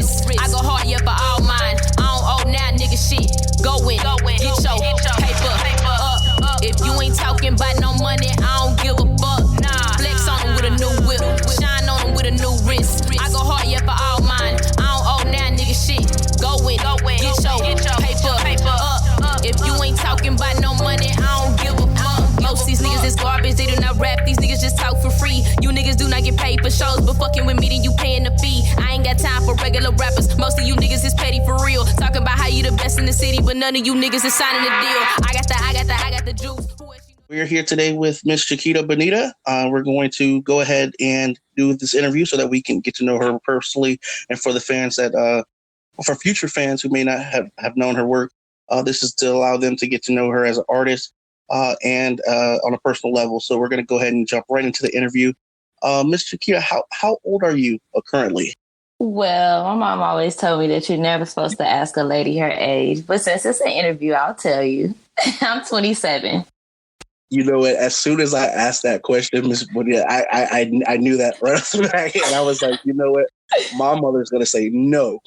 risk. I go hard, yeah, for all mine. I don't owe now, nigga, shit. Go in, get your paper up. If you ain't talking about no money, I don't give a fuck. Flex on them with a new whip, shine on them with a new wrist. I go hard, yeah, for all mine. I don't owe now, nigga, shit. Go in, get your paper up. If you ain't talking about no money, I don't give a fuck. Most these niggas is garbage, they do not rap, these niggas just talk for free. You niggas do not get paid for shows, but fucking with me, then you paying the fee. I ain't got time for regular rappers, most of you niggas is petty for real. Talking about how you the best in the city, but none of you niggas is signing the deal. I got the juice. We're here today with Miss Chiquita Banita. We're going to go ahead and do this interview so that we can get to know her personally, and for the fans that, for future fans who may not have known her work, this is to allow them to get to know her as an artist and on a personal level. So we're going to go ahead and jump right into the interview. Miss Chiquita, how old are you currently? Well, my mom always told me that you're never supposed to ask a lady her age, but since it's an interview, I'll tell you. I'm 27. You know what? As soon as I asked that question, Miss Bonita, I knew that right off the back, and I was like, you know what? My mother's gonna say no.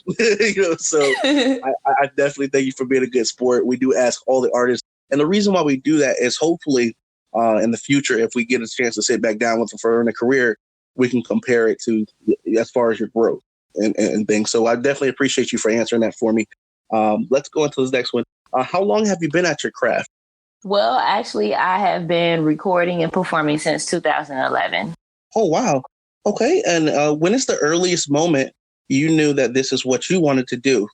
So I definitely thank you for being a good sport. We do ask all the artists, and the reason why we do that is hopefully in the future, if we get a chance to sit back down with them for in a career, we can compare it to as far as your growth and things. So I definitely appreciate you for answering that for me. Let's go into this next one. How long have you been at your craft? Well, actually, I have been recording and performing since 2011. Oh, wow. Okay. And when is the earliest moment you knew that this is what you wanted to do?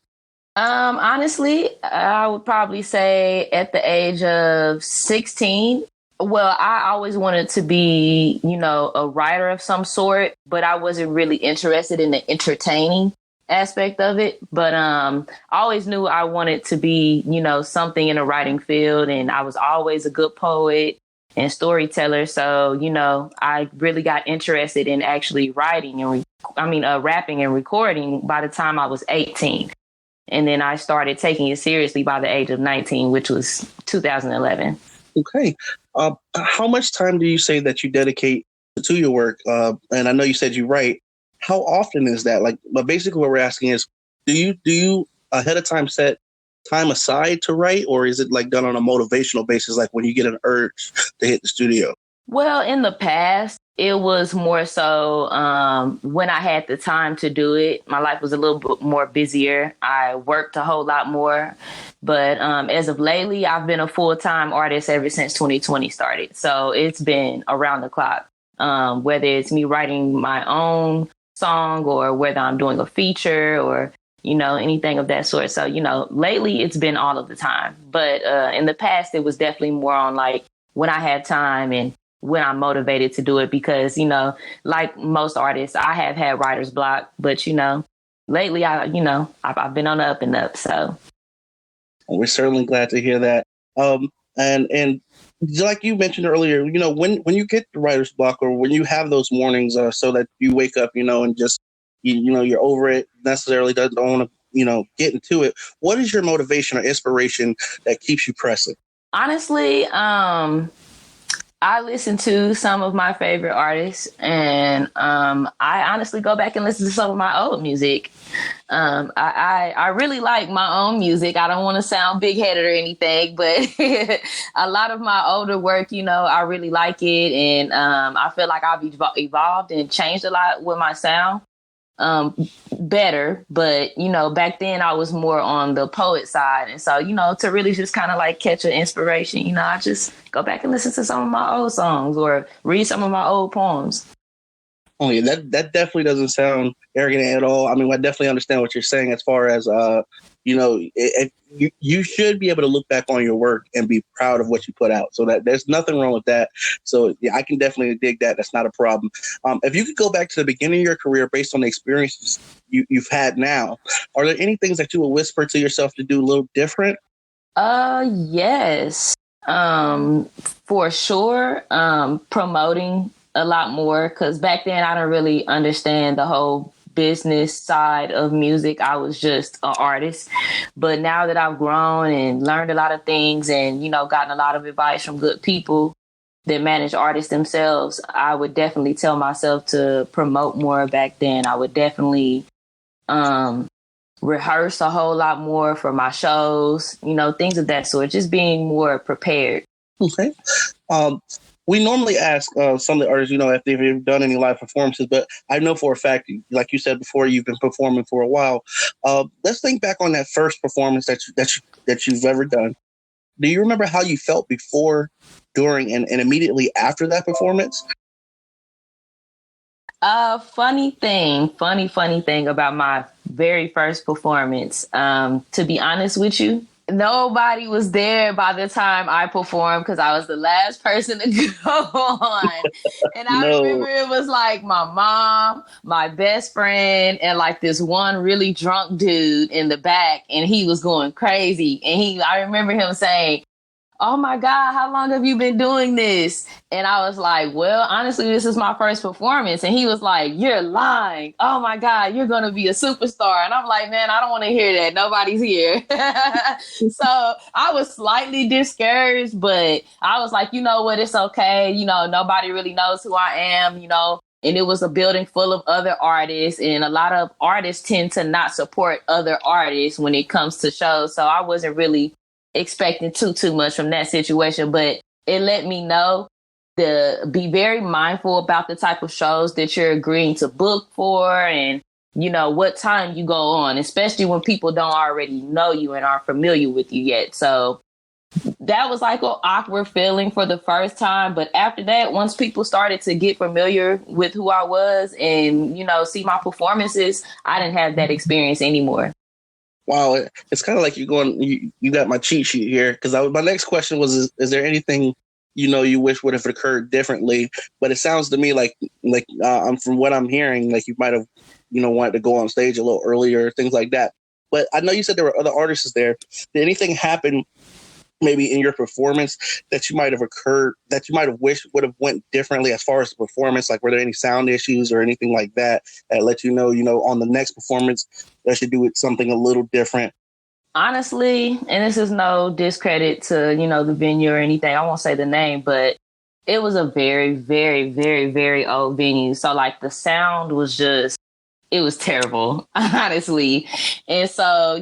Honestly, I would probably say at the age of 16. Well, I always wanted to be, a writer of some sort, but I wasn't really interested in the entertaining aspect of it. But I always knew I wanted to be, something in the writing field. And I was always a good poet and storyteller. So, I really got interested in actually writing and rapping and recording by the time I was 18. And then I started taking it seriously by the age of 19, which was 2011. Okay. How much time do you say that you dedicate to your work? And I know you said you write. How often is that? But basically what we're asking is, do you ahead of time set time aside to write, or is it done on a motivational basis, like when you get an urge to hit the studio? Well, in the past, it was more so when I had the time to do it. My life was a little bit more busier. I worked a whole lot more. But as of lately, I've been a full-time artist ever since 2020 started. So it's been around the clock, whether it's me writing my own song or whether I'm doing a feature or, anything of that sort. So, lately it's been all of the time. But in the past, it was definitely more on when I had time and when I'm motivated to do it, because, like most artists, I have had writer's block, but, lately I've been on the up and up. So we're certainly glad to hear that. And like you mentioned earlier, when you get the writer's block, or when you have those mornings, so that you wake up, and just, you're over it, necessarily don't want to, get into it. What is your motivation or inspiration that keeps you pressing? Honestly, I listen to some of my favorite artists, and I honestly go back and listen to some of my old music. I really like my own music. I don't want to sound big-headed or anything, but a lot of my older work, I really like it. And I feel like I've evolved and changed a lot with my sound. Better, but back then I was more on the poet side, and so to really just kind of catch an inspiration, I just go back and listen to some of my old songs or read some of my old poems. Oh yeah, that definitely doesn't sound arrogant at all. I mean, I definitely understand what you're saying as far as you should be able to look back on your work and be proud of what you put out. So that there's nothing wrong with that. So yeah, I can definitely dig that. That's not a problem. If you could go back to the beginning of your career based on the experiences you've had now, are there any things that you would whisper to yourself to do a little different? Yes, for sure. Promoting a lot more, because back then I didn't really understand the whole business side of music. I was just an artist. But now that I've grown and learned a lot of things and, gotten a lot of advice from good people that manage artists themselves, I would definitely tell myself to promote more back then. I would definitely rehearse a whole lot more for my shows, things of that sort, just being more prepared. Okay. We normally ask some of the artists, if they've done any live performances, but I know for a fact, like you said before, you've been performing for a while. Let's think back on that first performance that you've ever done. Do you remember how you felt before, during, and immediately after that performance? Funny thing about my very first performance. To be honest with you, nobody was there by the time I performed because I was the last person to go on. And I remember it was like my mom, my best friend, and like this one really drunk dude in the back, and he was going crazy. And I remember him saying, "Oh my God, how long have you been doing this?" And I was like, "Well, honestly, this is my first performance." And he was like, "You're lying. Oh my God, you're going to be a superstar." And I'm like, "Man, I don't want to hear that. Nobody's here." So I was slightly discouraged, but I was like, you know what? It's okay. Nobody really knows who I am, and it was a building full of other artists, and a lot of artists tend to not support other artists when it comes to shows. So I wasn't really expecting too much from that situation, but it let me know to be very mindful about the type of shows that you're agreeing to book for, and what time you go on, especially when people don't already know you and aren't familiar with you yet. So that was like an awkward feeling for the first time, but after that, once people started to get familiar with who I was and see my performances, I didn't have that experience anymore. Wow, it's kind of like you got my cheat sheet here, because my next question was, is there anything you wish would have occurred differently? But it sounds to me like from what I'm hearing, like you might have wanted to go on stage a little earlier, things like that. But I know you said there were other artists there. Did anything happen maybe in your performance that you might have wished would have went differently as far as the performance? Like, were there any sound issues or anything like that let you know on the next performance that should do it something a little different? Honestly, and this is no discredit to, the venue or anything, I won't say the name, but it was a very, very, very, very old venue. So like the sound was it was terrible, honestly. And so,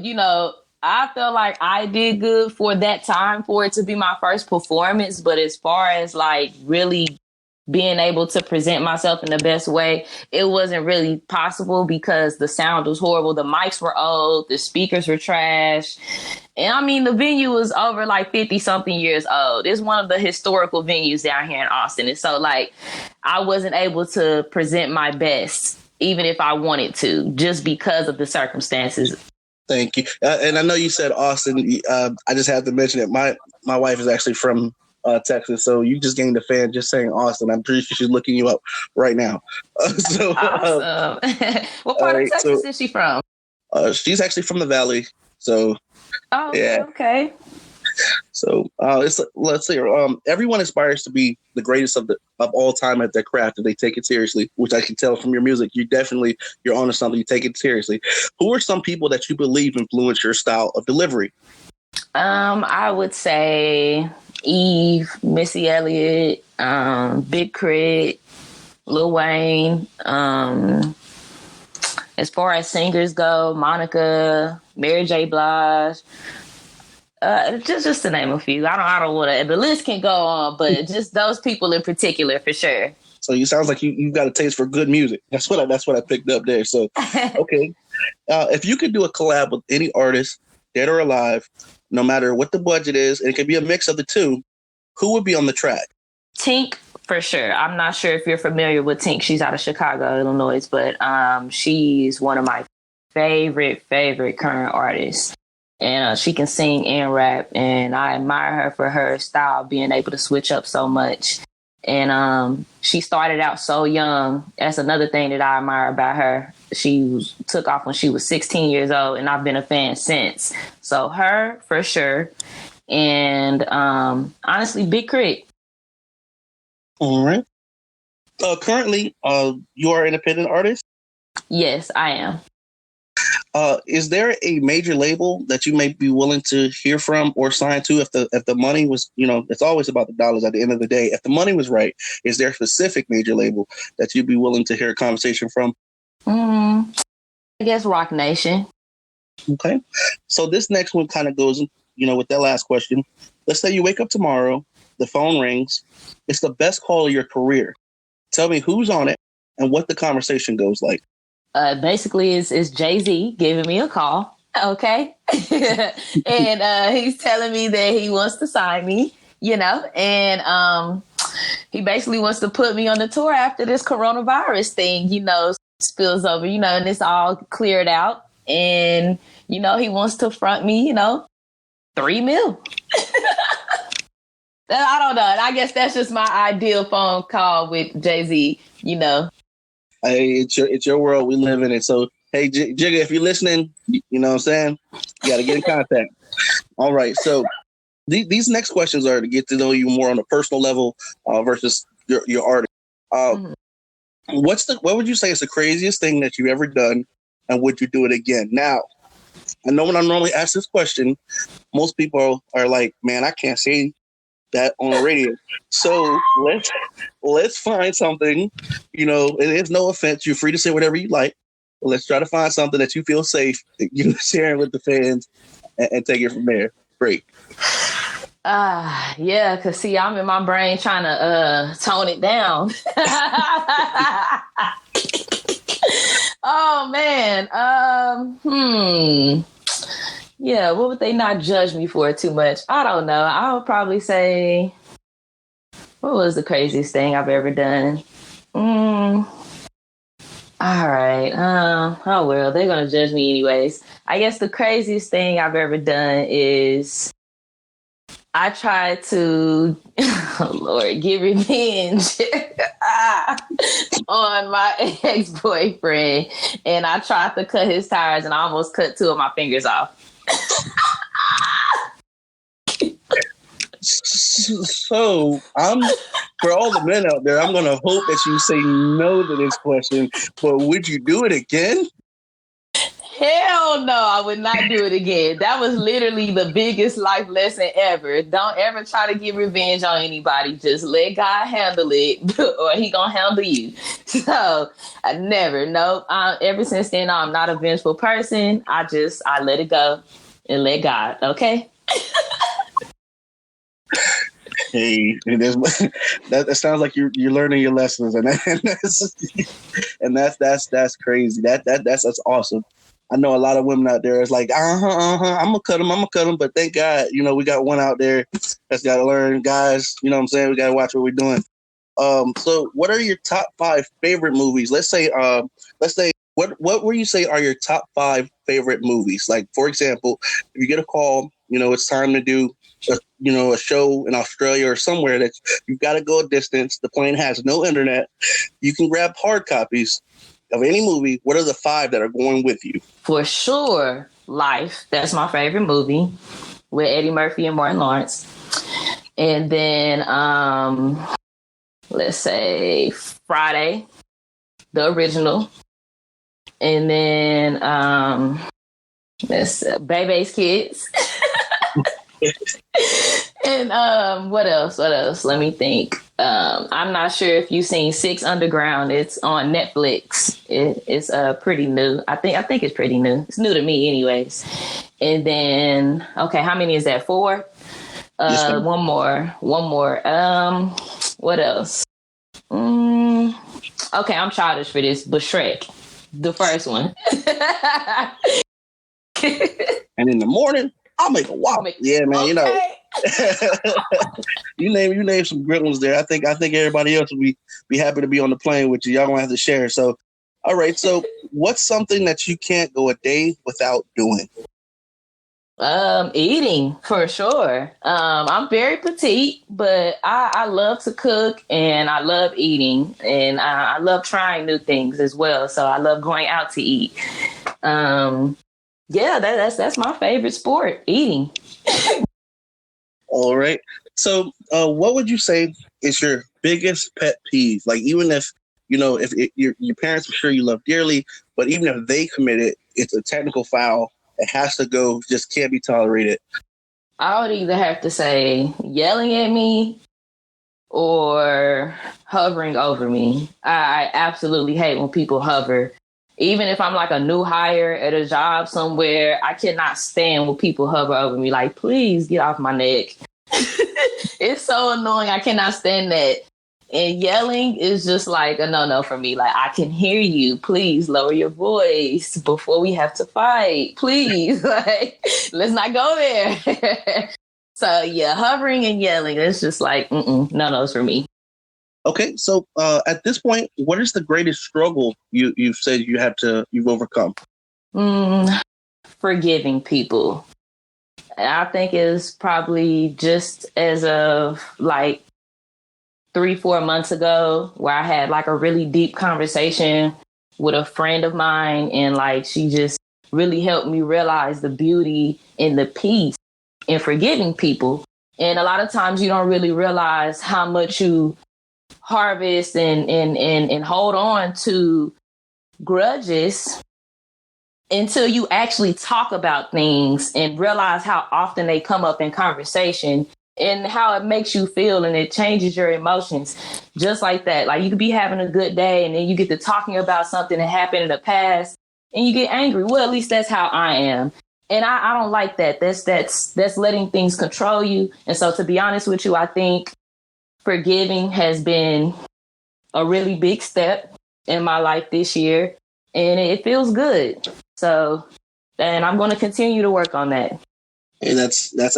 I felt like I did good for that time for it to be my first performance. But as far as like really being able to present myself in the best way, it wasn't really possible because the sound was horrible. The mics were old. The speakers were trash. And I mean, the venue was over like 50 something years old. It's one of the historical venues down here in Austin. And so like, I wasn't able to present my best, even if I wanted to, just because of the circumstances. Thank you. And I know you said Austin. I just have to mention it. My wife is actually from Texas, so you just gained a fan just saying Austin. I'm pretty sure she's looking you up right now. Awesome. What part of Texas is she from? She's actually from the Valley. So, yeah. Okay. So let's say everyone aspires to be the greatest of all time at their craft, and they take it seriously, which I can tell from your music. You're on to something. You take it seriously. Who are some people that you believe influence your style of delivery? I would say Eve, Missy Elliott, Big Crit, Lil Wayne. As far as singers go, Monica, Mary J. Blige. Just to name a few. I don't want to. The list can go on, but just those people in particular, for sure. So you sounds like you've got a taste for good music. That's what I picked up there. So, okay, if you could do a collab with any artist, dead or alive, no matter what the budget is, and it could be a mix of the two, who would be on the track? Tink, for sure. I'm not sure if you're familiar with Tink. She's out of Chicago, Illinois, but she's one of my favorite current artists. And she can sing and rap, and I admire her for her style, being able to switch up so much. And she started out so young. That's another thing that I admire about her. She took off when she was 16 years old, and I've been a fan since. So her, for sure. And honestly, Big Crit. All right. Currently, you are an independent artist? Yes, I am. Is there a major label that you may be willing to hear from or sign to if the money was, it's always about the dollars at the end of the day. If the money was right, is there a specific major label that you'd be willing to hear a conversation from? I guess Rock Nation. Okay. So this next one kind of goes, with that last question. Let's say you wake up tomorrow, the phone rings. It's the best call of your career. Tell me who's on it and what the conversation goes like. Basically, it's Jay-Z giving me a call. Okay. And he's telling me that he wants to sign me, and he basically wants to put me on the tour after this coronavirus thing, spills over, and it's all cleared out. And, he wants to front me, $3 million. I don't know. I guess that's just my ideal phone call with Jay-Z, Hey, it's your world. We live in it. So, hey, Jigga, if you're listening, you know what I'm saying? You got to get in contact. All right. So these next questions are to get to know you more on a personal level versus your art. What would you say is the craziest thing that you've ever done, and would you do it again? Now, I know when I normally ask this question, most people are like, man, I can't say that on the radio. So let's find something, it is no offense. You're free to say whatever you like. But let's try to find something that you feel safe, sharing with the fans and take it from there. Great. Yeah, because see, I'm in my brain trying to tone it down. Oh man. Yeah, what would they not judge me for too much? I don't know. I would probably say, what was the craziest thing I've ever done? All right. Oh well, they're gonna judge me anyways. I guess the craziest thing I've ever done is I tried to, oh Lord, get revenge on my ex-boyfriend, and I tried to cut his tires, and I almost cut 2 of my fingers off. So for all the men out there, I'm gonna hope that you say no to this question. But would you do it again? Hell no, I would not do it again. That was literally the biggest life lesson ever. Don't ever try to get revenge on anybody. Just let God handle it, or he gonna handle you. So I never, nope. Ever since then, I'm not a vengeful person. I let it go and let God. Okay. Hey, that sounds like you're learning your lessons, and that's crazy. That's awesome. I know a lot of women out there is like, I'm gonna cut them, but thank God, we got one out there that's got to learn, guys. You know what I'm saying? We got to watch what we're doing. So what are your top 5 favorite movies? Let's say, what would you say are your top 5 favorite movies? Like, for example, if you get a call, it's time to do a show in Australia or somewhere that you've got to go a distance. The plane has no internet. You can grab hard copies of any movie. What are the 5 that are going with you? For sure, Life. That's my favorite movie with Eddie Murphy and Martin Lawrence. And then, let's say Friday, the original. And then, Bebe's Kids. And what else? Let me think. I'm not sure if you've seen Six Underground. It's on Netflix. It's pretty new. I think it's pretty new. It's new to me, anyways. And then, okay, how many is that? 4? One more. What else? Okay, I'm childish for this, but Shrek, the first one. And in the morning, I'll make a walk. Yeah, man. Okay. You name some great ones there. I think everybody else will be happy to be on the plane with you. Y'all gonna have to share. So, all right. So, what's something that you can't go a day without doing? Eating for sure. I'm very petite, but I love to cook and I love eating, and I love trying new things as well. So I love going out to eat. Yeah, that's my favorite sport, eating. All right. So, what would you say is your biggest pet peeve? Like, even if your parents, I'm sure you love dearly, but even if they commit it, it's a technical foul. It has to go. Just can't be tolerated. I would either have to say yelling at me or hovering over me. I absolutely hate when people hover. Even if I'm like a new hire at a job somewhere, I cannot stand when people hover over me like, please get off my neck. It's so annoying. I cannot stand that. And yelling is just like a no-no for me. Like, I can hear you. Please lower your voice before we have to fight. Please. Like, let's not go there. So yeah, hovering and yelling, it's just like, no-nos for me. Okay, so at this point, what is the greatest struggle you've said you've overcome? Forgiving people. I think it's probably just as of like 3-4 months ago where I had like a really deep conversation with a friend of mine, and like she just really helped me realize the beauty and the peace in forgiving people. And a lot of times you don't really realize how much you harvest and hold on to grudges until you actually talk about things and realize how often they come up in conversation and how it makes you feel, and it changes your emotions just like that. Like, you could be having a good day and then you get to talking about something that happened in the past and you get angry. Well, at least that's how I am. And I don't like that. That's letting things control you. And so, to be honest with you, I think forgiving has been a really big step in my life this year, and it feels good. So, and I'm going to continue to work on that. And I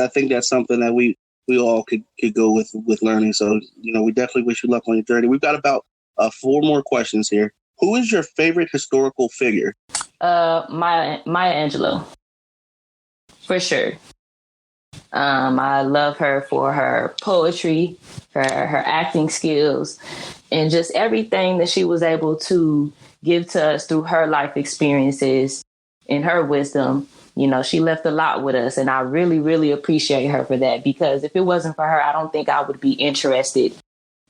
think that's something that we all could go with learning. So, we definitely wish you luck on your journey. We've got about 4 more questions here. Who is your favorite historical figure? Maya Angelou, for sure. I love her for her poetry, her acting skills, and just everything that she was able to give to us through her life experiences and her wisdom. She left a lot with us, and I really, really appreciate her for that, because if it wasn't for her, I don't think I would be interested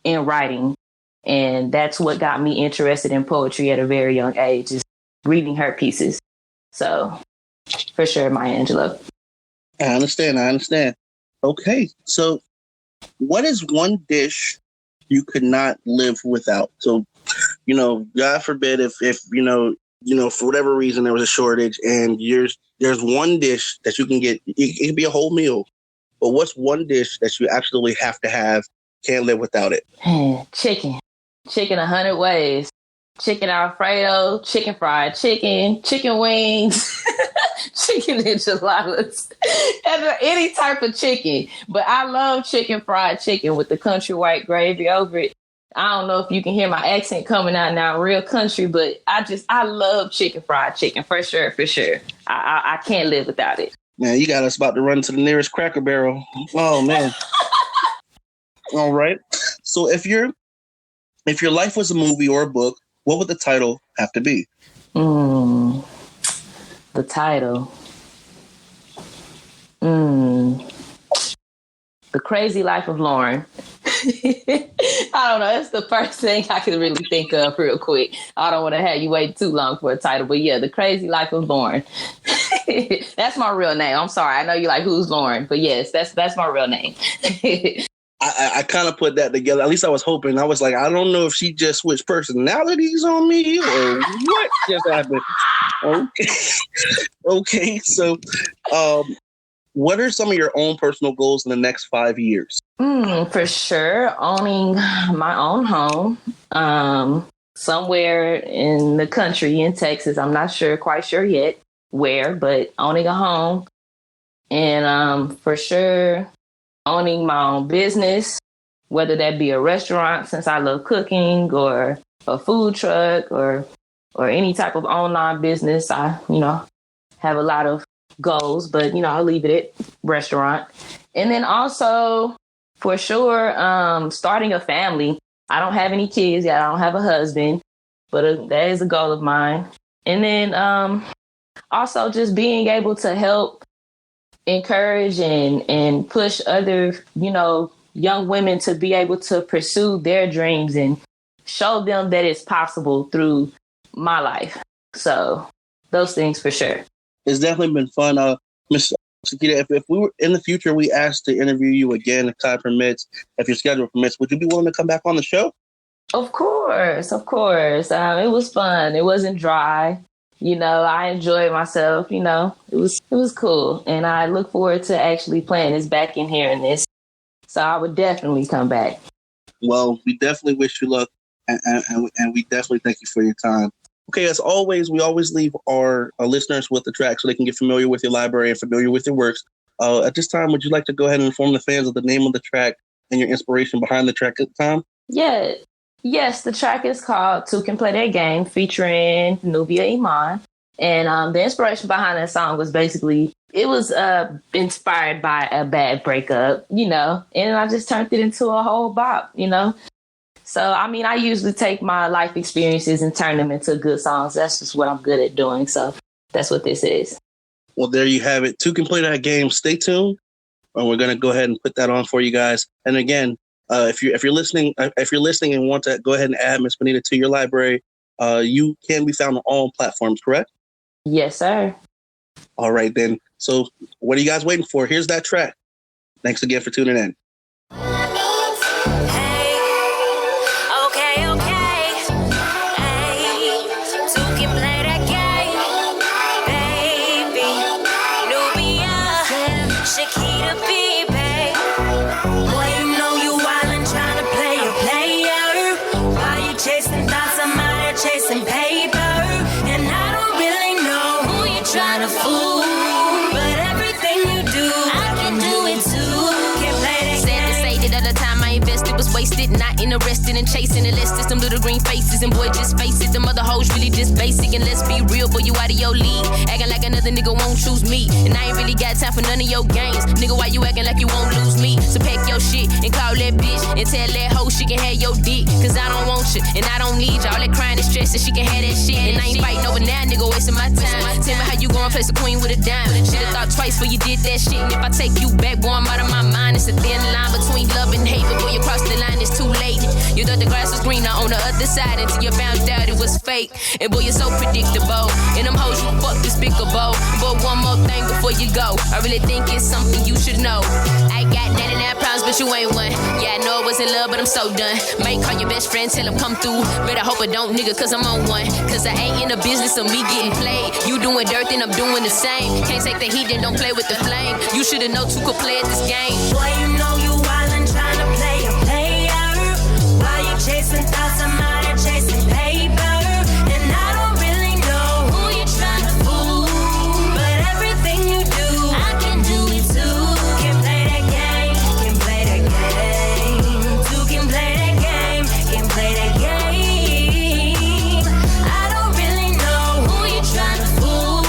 in writing. And that's what got me interested in poetry at a very young age, is reading her pieces. So, for sure, Maya Angelou. I understand. Okay, so what is one dish you could not live without? So, God forbid if for whatever reason there was a shortage and there's one dish that you can get. It could be a whole meal, but what's one dish that you absolutely have to have, can't live without it? Chicken 100 ways. Chicken Alfredo, chicken fried chicken, chicken wings, chicken enchiladas, any type of chicken. But I love chicken fried chicken with the country white gravy over it. I don't know if you can hear my accent coming out now, real country, but I love chicken fried chicken, for sure. I can't live without it. Man, you got us about to run to the nearest Cracker Barrel. Oh, man. All right. So if your life was a movie or a book, what would the title have to be? The title. The Crazy Life of Lauren. I don't know. That's the first thing I can really think of real quick. I don't want to have you wait too long for a title, but yeah, The Crazy Life of Lauren. That's my real name. I'm sorry. I know you're like, who's Lauren? But yes, that's my real name. I kind of put that together. At least I was hoping. I was like, I don't know if she just switched personalities on me or what just happened. Okay. So, what are some of your own personal goals in the next 5 years? For sure, owning my own home somewhere in the country in Texas. I'm not quite sure yet where, but owning a home, and for sure owning my own business, whether that be a restaurant, since I love cooking, or a food truck, or any type of online business. I have a lot of goals, but I'll leave it at restaurant. And then also, for sure, starting a family. I don't have any kids yet. I don't have a husband, but that is a goal of mine. And then also just being able to help encourage and push other, young women to be able to pursue their dreams and show them that it's possible through my life. So those things for sure. It's definitely been fun. Miss Chiquita, if we were in the future, we asked to interview you again, if time permits, if your schedule permits, would you be willing to come back on the show? Of course, of course. It was fun. It wasn't dry. I enjoyed myself. It was cool, and I look forward to actually playing this back in here in this. So I would definitely come back. Well, we definitely wish you luck, and we definitely thank you for your time. Okay, as always, we always leave our listeners with the track so they can get familiar with your library and familiar with your works. At this time, would you like to go ahead and inform the fans of the name of the track and your inspiration behind the track at the time? Yeah. Yes, the track is called Two Can Play That Game, featuring Nubia Iman. And the inspiration behind that song was basically, it was inspired by a bad breakup, and I just turned it into a whole bop, So, I usually take my life experiences and turn them into good songs. That's just what I'm good at doing. So that's what this is. Well, there you have it. Two Can Play That Game. Stay tuned. And we're going to go ahead and put that on for you guys. And again, if you're listening and want to go ahead and add Miss Banita to your library, you can be found on all platforms, correct? Yes, sir. All right, then. So what are you guys waiting for? Here's that track. Thanks again for tuning in. Wasted, not interested in chasing unless there's some little green faces. And boy, just face it, them other hoes really just basic. And let's be real, boy, you out of your league. Acting like another nigga won't choose me. And I ain't really got time for none of your games. Nigga, why you acting like you won't lose me? So pack your shit and call that bitch and tell that hoe she can have your dick. Cause I don't want you and I don't need you. All that crying and stress and she can have that shit. And I ain't fighting over now, nigga, wasting my time. Tell me how you gon' replace a queen with a dime. Should've thought twice before you did that shit. And if I take you back, boy, I'm out of my mind. It's a thin line between love and hate. But boy, you cross the line, it's too late. You thought the grass was greener on the other side until you found out it was fake. And boy, you're so predictable. And them hoes you fuck despicable. But one more thing before you go. I really think it's something you should know. I got 99 pounds, but you ain't one. Yeah, I know I was in love, but I'm so done. Might call your best friend, tell him come through. But I hope I don't, nigga, cause I'm on one. Cause I ain't in the business of me getting played. You doing dirt, then I'm doing the same. Can't take the heat, then don't play with the flame. You should've known two could play at this game. Boy, you know you wildin', tryna play a player. Why you chasing thoughts, I'm out here chasing paper. And I don't really know who you're trying to fool. But everything you do, I can do it too. Can play that game, can play that game. Two can play that game, can play that game. I don't really know who you're trying to fool.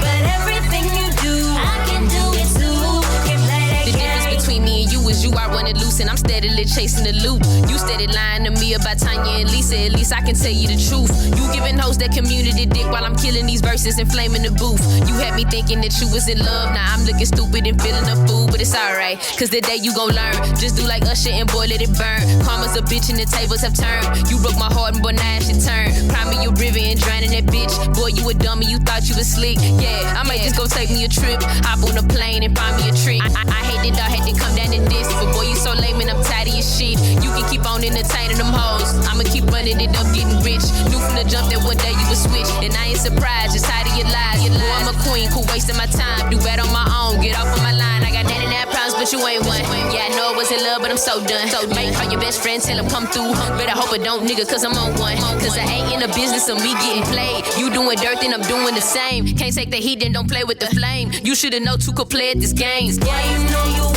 But everything you do, I can do it too. Can play that game. The difference between me and you is you are running loose and I'm steadily chasing the loot. You steady lying to me about Tanya and Lisa. At least I can tell you the truth. You giving hoes that community dick while I'm killing these verses and flaming the booth. You had me thinking that you was in love. Now I'm looking stupid and feeling a fool, but it's alright. Cause the day you gon' learn. Just do like Usher and boy, let it burn. Karma's a bitch and the tables have turned. You broke my heart and boy, now it's your turn. Cry me a river and drowning that bitch. Boy, you a dummy, you thought you was slick. Yeah, I might just go take me a trip. Hop on a plane and find me a trick. I hate that I had to come down to this. But boy, you so lame and I'm tired of your shit. You can keep on entertaining them hoes. I'ma keep running it up, getting rich. Knew from the jump that one day you would switch. And I ain't surprised, just tired of your lies. Boy, I'm a queen, quit wasting my time. Do bad on my own, get off of my line. I got 99 pounds, but you ain't one. Yeah, I know I was in love, but I'm so done. So make call your best friend, tell him come through. But I hope I don't, nigga, cause I'm on one. Cause I ain't in the business of me getting played. You doing dirt, then I'm doing the same. Can't take the heat, then don't play with the flame. You should've known two could play at this game. Yeah, you know you